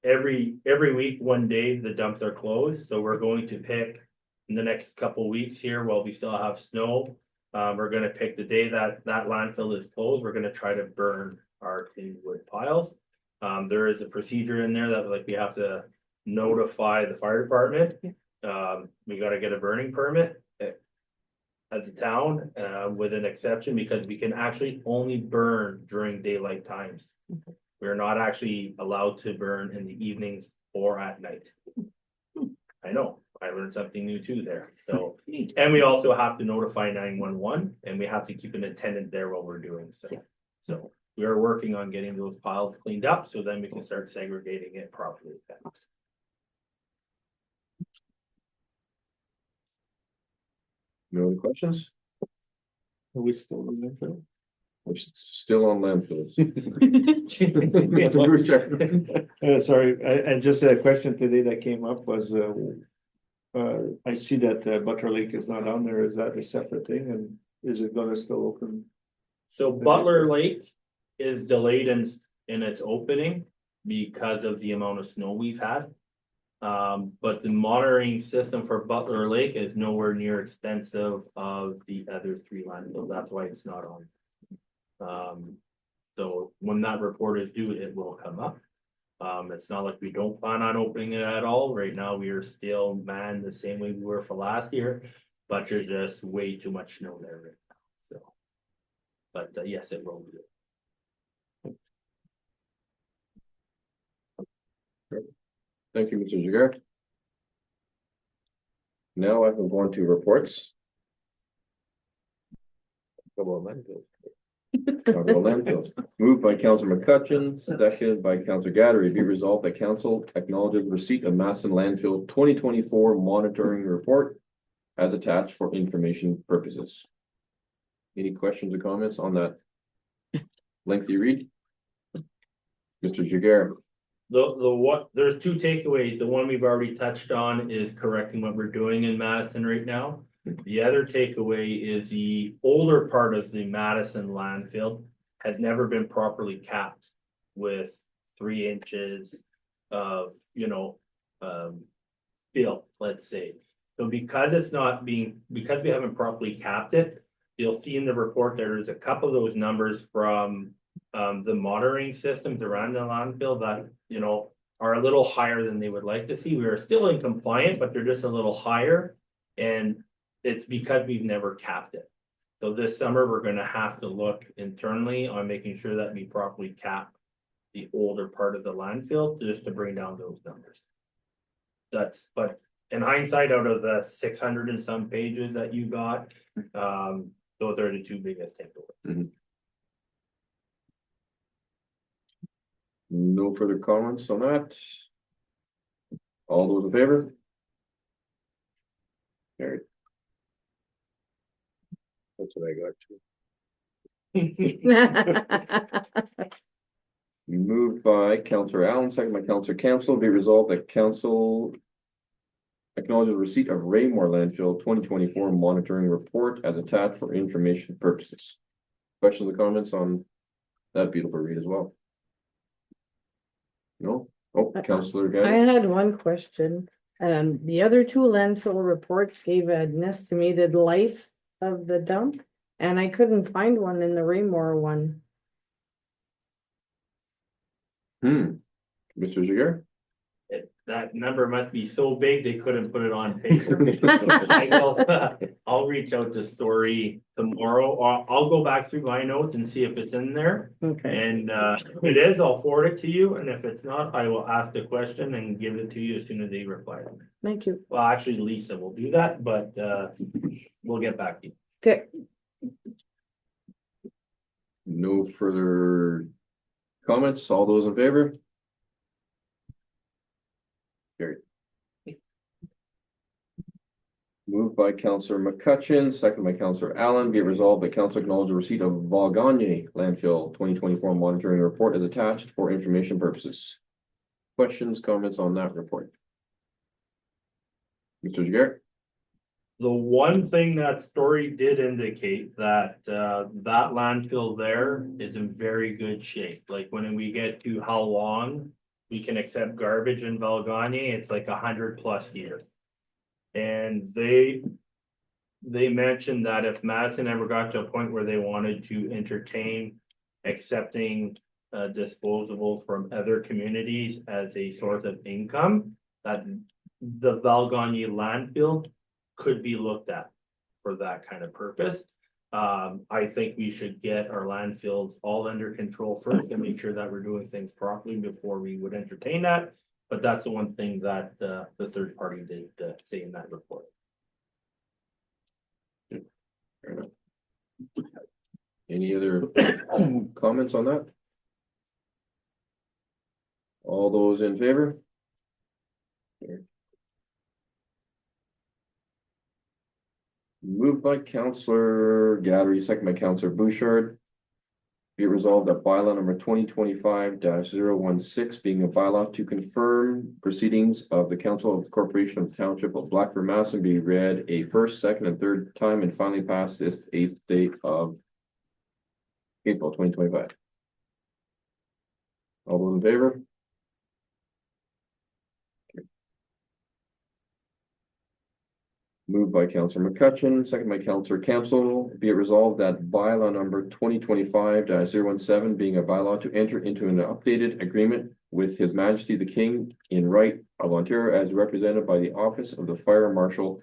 S4: every week, one day, the dumps are closed, so we're going to pick in the next couple weeks here while we still have snow. We're gonna pick the day that landfill is closed, we're gonna try to burn our clean wood piles. There is a procedure in there that, like, we have to notify the fire department. We gotta get a burning permit as a town, with an exception, because we can actually only burn during daylight times. We're not actually allowed to burn in the evenings or at night. I know, I learned something new too there, so, and we also have to notify 911, and we have to keep an attendant there while we're doing so. So we are working on getting those piles cleaned up, so then we can start segregating it properly.
S1: No other questions?
S9: Are we still in landfill?
S1: We're still on landfills.
S9: Sorry, I just had a question today that came up was, I see that Butler Lake is not on there. Is that a separate thing, and is it gonna still open?
S4: So Butler Lake is delayed in its opening because of the amount of snow we've had. But the monitoring system for Butler Lake is nowhere near extensive of the other three landfills. That's why it's not on. So when that report is due, it will come up. It's not like we don't plan on opening it at all. Right now, we are still manned the same way we were for last year, but there's just way too much snow there right now, so. But yes, it will be.
S1: Thank you, Mr. Jagger. Now I can go on to reports.
S3: Couple of landfills.
S1: Talk about landfills. Moved by Councilor McCutcheon, seconded by Councilor Gaddery. Be resolved that council acknowledges receipt of Masson landfill 2024 monitoring report as attached for information purposes. Any questions or comments on that lengthy read? Mr. Jagger.
S4: There's two takeaways. The one we've already touched on is correcting what we're doing in Madison right now. The other takeaway is the older part of the Madison landfill has never been properly capped with 3 inches of, fill, let's say. So because because we haven't properly capped it, you'll see in the report there's a couple of those numbers from the monitoring systems around the landfill that, are a little higher than they would like to see. We are still in compliant, but they're just a little higher. And it's because we've never capped it. So this summer, we're gonna have to look internally on making sure that we properly cap the older part of the landfill, just to bring down those numbers. But in hindsight, out of the 600 and some pages that you got, those are the two biggest takeaways.
S1: No further comments on that. All those in favor? Carried.
S3: That's what I got too.
S1: Moved by Councilor Allen, second by Councilor Cancel. Be resolved that council acknowledges receipt of Raymore landfill 2024 monitoring report as attached for information purposes. Questions or comments on that beautiful read as well? No? Oh, Councilor
S6: I
S1: Gaddy.
S6: had one question. The other two landfill reports gave an estimated life of the dump, and I couldn't find one in the Raymore one.
S1: Mr. Jagger?
S4: That number must be so big, they couldn't put it on paper. I'll reach out to Story tomorrow, or I'll go back through my notes and see if it's in there.
S6: Okay,
S4: And if it is, I'll forward it to you, and if it's not, I will ask the question and give it to you as soon as they reply.
S6: thank you.
S4: Well, actually, Lisa will do that, but we'll get back to you.
S6: Okay,
S1: No further comments. All those in favor? Carried. Moved by Councilor McCutcheon, second by Councilor Allen. Be it resolved that council acknowledge the receipt of Valganye landfill 2024 monitoring report as attached for information purposes. Questions, comments on that report? Mr. Jagger?
S4: The one thing that Story did indicate that that landfill there is in very good shape. Like when we get to how long we can accept garbage in Valganye, it's like 100+ years. And they mentioned that if Madison ever got to a point where they wanted to entertain accepting disposables from other communities as a source of income, that the Valganye landfill could be looked at for that kind of purpose. I think we should get our landfills all under control first and make sure that we're doing things properly before we would entertain that. But that's the one thing that the third party did say in that report.
S1: Fair enough. Any other comments on that? All those in favor? Moved by Councilor Gaddery, second by Councilor Bouchard. Be it resolved that bylaw number 2025-016 being a bylaw to confirm proceedings of the Council of the Corporation of the Township of Blackburn, Mass, and be read a first, second, and third time and finally passed this 8th day of April 2025. All those in favor? Moved by Counselor McCutcheon, second by Counselor Campbell, be it resolved that bylaw number 2025-017 being a bylaw to enter into an updated agreement with His Majesty the King in right of Ontario as represented by the Office of the Fire Marshal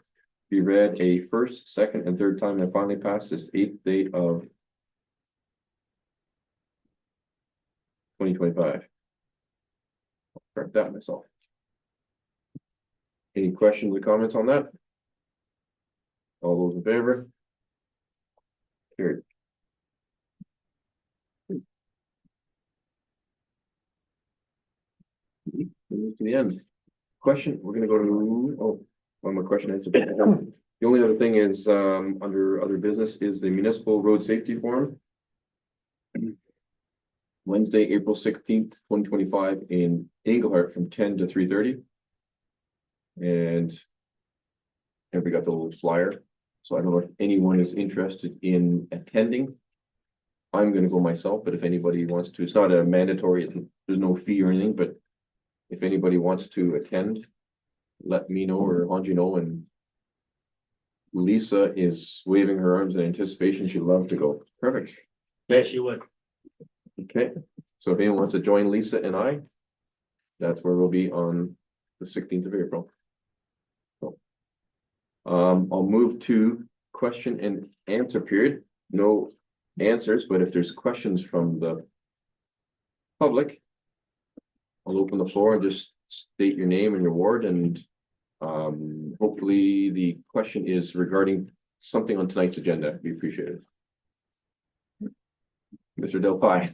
S1: be read a first, second, and third time and finally passed this 8th day of 2025. I'll correct that myself. Any questions or comments on that? All those in favor? Carried. Move to the end. Question, we're gonna go to, oh, one more question answered. The only other thing is, under other business is the municipal road safety forum. Wednesday, April 16th, 2025 in Englehart from 10 to 3:30. And we got the little flyer, so I don't know if anyone is interested in attending. I'm gonna go myself, but if anybody wants to, it's not a mandatory, there's no fee or anything, but if anybody wants to attend, let me know or Angie know, and Lisa is waving her arms in anticipation. She'd love to go. Perfect.
S4: Yes, you would.
S1: Okay, so if anyone wants to join Lisa and I, that's where we'll be on the 16th of April. So, I'll move to question and answer period. No answers, but if there's questions from the public, I'll open the floor and just state your name and your ward, and hopefully the question is regarding something on tonight's agenda. We appreciate it. Mr. Del Pi.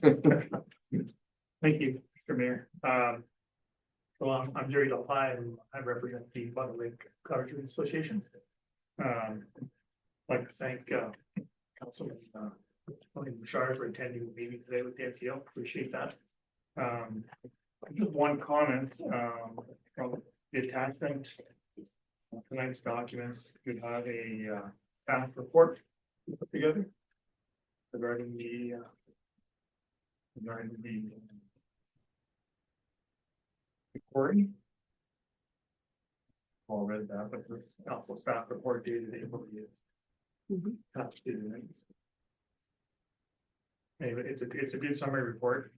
S11: Thank you, Mr. Mayor. Well, I'm Jerry Del Pi, and I represent the Butler Lake Cottageries Association. I'd like to thank Councilman Tony Bouchard for attending the meeting today with the MTO. Appreciate that. Just one comment from the attachment of tonight's documents. You have a staff report put together regarding the quarry. All read that, but the council staff report dated April 8th. Attached to it. Anyway, it's a good summary report,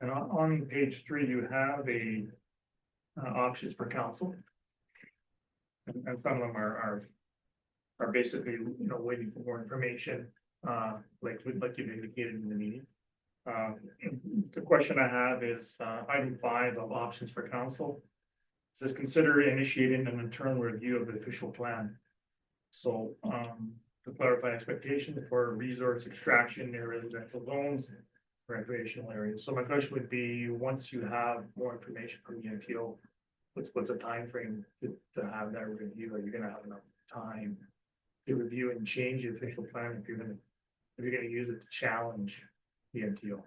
S11: and on page 3 you have a options for council, and some of them are basically waiting for more information, like you've indicated in the meeting. The question I have is item 5 of options for council. It says consider initiating an internal review of the official plan. So to clarify expectations for resource extraction near residential zones, recreational areas. So my question would be, once you have more information from the MTO, what's a time frame to have that review? Are you going to have enough time to review and change the official plan if you're going to use it to challenge the MTO?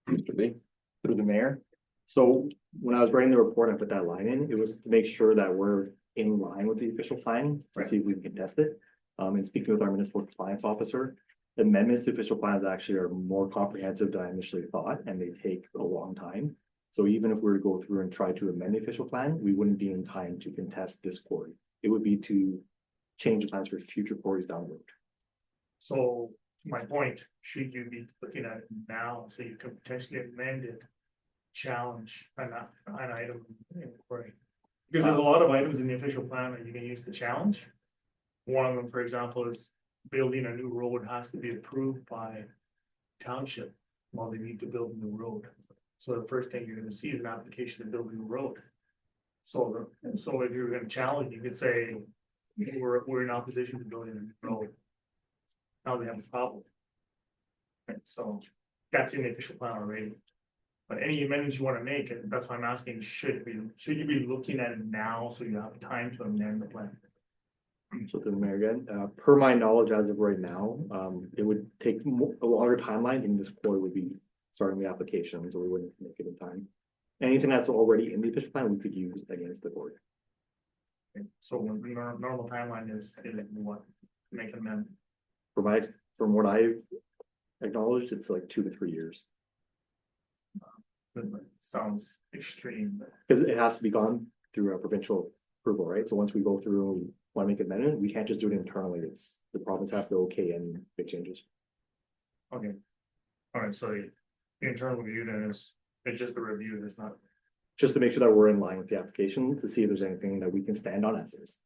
S7: Through the mayor. So when I was writing the report, I put that line in, it was to make sure that we're in line with the official plan to see if we can test it. And speaking with our municipal compliance officer, the amendments to official plans actually are more comprehensive than I initially thought, and they take a long time. So even if we were to go through and try to amend the official plan, we wouldn't be in time to contest this quarry. It would be to change plans for future quarries down the road.
S11: So my point, should you be looking at it now so you can potentially amend it, challenge an item in the quarry? Because there's a lot of items in the official plan that you can use to challenge. One of them, for example, is building a new road has to be approved by township while they need to build a new road. So the first thing you're going to see is an application to build a new road. So if you're going to challenge, you could say we're in opposition to building a new road. Now they have a problem. And so that's in the official plan already. But any amendments you want to make, and that's why I'm asking, should you be looking at it now so you have time to amend the plan?
S7: So to the mayor again, per my knowledge as of right now, it would take a longer timeline, and this quarter would be starting the application, so we wouldn't make it in time. Anything that's already in the official plan, we could use against the board.
S11: Okay. So when the normal timeline is what? Make an amendment.
S7: From what I've acknowledged, it's like 2 to 3 years.
S11: Sounds extreme.
S7: Because it has to be gone through a provincial approval, right? So once we go through want to make an amendment, we can't just do it internally. It's, the province has to okay any big changes.
S11: Okay. All right, so the internal review then is, it's just a review, it's not.
S7: Just to make sure that we're in line with the application, to see if there's anything that we can stand on as is.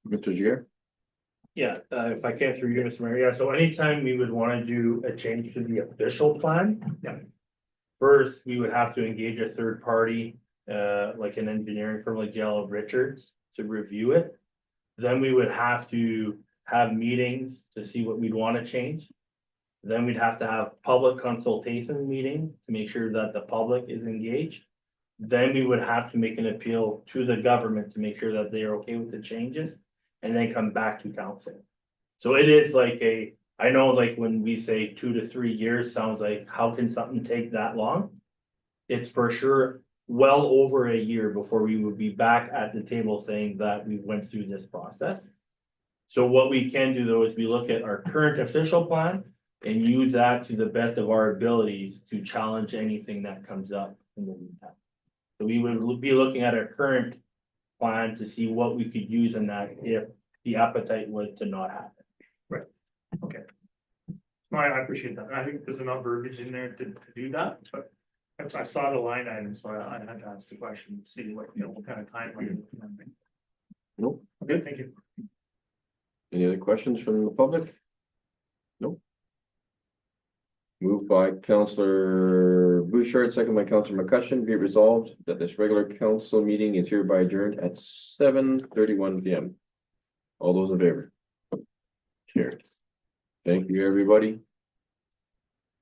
S1: Mr. Jager?
S4: Yeah, if I can through you, Mr. Mayor, yeah, so anytime we would wanna do a change to the official plan.
S11: Yeah.
S4: First, we would have to engage a third party, like an engineering firm like Jello Richards to review it. Then we would have to have meetings to see what we'd wanna change. Then we'd have to have public consultation meeting to make sure that the public is engaged. Then we would have to make an appeal to the government to make sure that they are okay with the changes. And then come back to council. So it is like I know like when we say 2 to 3 years, sounds like, how can something take that long? It's for sure well over a year before we would be back at the table saying that we went through this process. So what we can do though is we look at our current official plan and use that to the best of our abilities to challenge anything that comes up in the meantime. So we would be looking at our current plan to see what we could use in that if the appetite was to not happen.
S11: Okay. No, I appreciate that. I think there's enough verbiage in there to do that, but I saw the line item, so I had to ask the question, see what, what kind of time.
S1: Nope.
S11: Okay, thank you.
S1: Any other questions from the public? Nope. Moved by Councillor Bouchard, second by Councillor McCutcheon, be it resolved that this regular council meeting is hereby adjourned at 7:31 PM. All those in favor? Carries. Thank you, everybody.